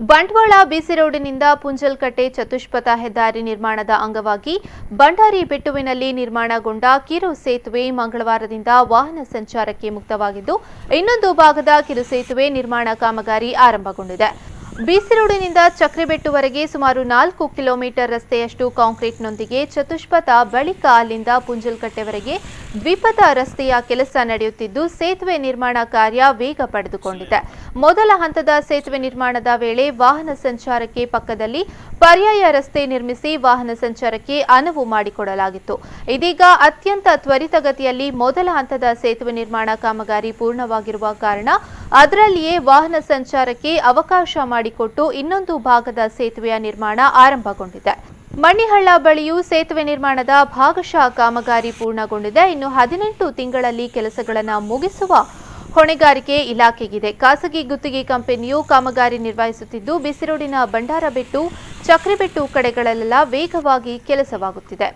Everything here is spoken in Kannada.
ಬಂಟ್ವಾಳ ಬಿಸಿ ರೋಡಿನಿಂದ ಪುಂಜಲ್ಕಟ್ಟೆ ಚತುಷ್ಪಥ ಹೆದ್ದಾರಿ ನಿರ್ಮಾಣದ ಅಂಗವಾಗಿ ಬಂಡಾರಿ ಬೆಟ್ಟುವಿನಲ್ಲಿ ನಿರ್ಮಾಣಗೊಂಡ ಕಿರು ಸೇತುವೆ ಮಂಗಳವಾರದಿಂದ ವಾಹನ ಸಂಚಾರಕ್ಕೆ ಮುಕ್ತವಾಗಿದ್ದು, ಇನ್ನೊಂದು ಭಾಗದ ಕಿರು ಸೇತುವೆ ನಿರ್ಮಾಣ ಕಾಮಗಾರಿ ಆರಂಭಗೊಂಡಿದೆ. ಬಿಸಿ ರೋಡಿನಿಂದ ಚಕ್ರಿಬೆಟ್ಟುವರೆಗೆ ಸುಮಾರು 4 ಕಿಲೋಮೀಟರ್ ರಸ್ತೆಯಷ್ಟು ಕಾಂಕ್ರೀಟ್ನೊಂದಿಗೆ ಚತುಷ್ಪಥ, ಬಳಿಕ ಅಲ್ಲಿಂದ ಪುಂಜಲ್ಕಟ್ಟೆವರೆಗೆ ದ್ವಿಪಥ ರಸ್ತೆಯ ಕೆಲಸ ನಡೆಯುತ್ತಿದ್ದು, ಸೇತುವೆ ನಿರ್ಮಾಣ ಕಾರ್ಯ ವೇಗ ಪಡೆದುಕೊಂಡಿದೆ. ಮೊದಲ ಹಂತದ ಸೇತುವೆ ನಿರ್ಮಾಣದ ವೇಳೆ ವಾಹನ ಸಂಚಾರಕ್ಕೆ ಪಕ್ಕದಲ್ಲಿ ಪರ್ಯಾಯ ರಸ್ತೆ ನಿರ್ಮಿಸಿ ವಾಹನ ಸಂಚಾರಕ್ಕೆ ಅನುವು ಮಾಡಿಕೊಡಲಾಗಿತ್ತು. ಇದೀಗ ಅತ್ಯಂತ ತ್ವರಿತಗತಿಯಲ್ಲಿ ಮೊದಲ ಹಂತದ ಸೇತುವೆ ನಿರ್ಮಾಣ ಕಾಮಗಾರಿ ಪೂರ್ಣವಾಗಿರುವ ಕಾರಣ ಅದರಲ್ಲಿಯೇ ವಾಹನ ಸಂಚಾರಕ್ಕೆ ಅವಕಾಶ ಮಾಡಿಕೊಟ್ಟು ಇನ್ನೊಂದು ಭಾಗದ ಸೇತುವೆಯ ನಿರ್ಮಾಣ ಆರಂಭಗೊಂಡಿದೆ. ಮಣ್ಣಿಹಳ್ಳ ಬಳಿಯೂ ಸೇತುವೆ ನಿರ್ಮಾಣದ ಭಾಗಶಃ ಕಾಮಗಾರಿ ಪೂರ್ಣಗೊಂಡಿದೆ. ಇನ್ನು 18 ತಿಂಗಳಲ್ಲಿ ಕೆಲಸಗಳನ್ನು ಮುಗಿಸುವ ಹೊಣೆಗಾರಿಕೆ ಇಲಾಖೆಗಿದೆ. ಖಾಸಗಿ ಗುತ್ತಿಗೆ ಕಂಪನಿಯು ಕಾಮಗಾರಿ ನಿರ್ವಹಿಸುತ್ತಿದ್ದು, ಬಿಸಿರೋಡಿನ ಬಂಡಾರಬೆಟ್ಟು, ಚಕ್ರಿಬೆಟ್ಟು ಕಡೆಗಳಲ್ಲೆಲ್ಲ ವೇಗವಾಗಿ ಕೆಲಸವಾಗುತ್ತಿದೆ.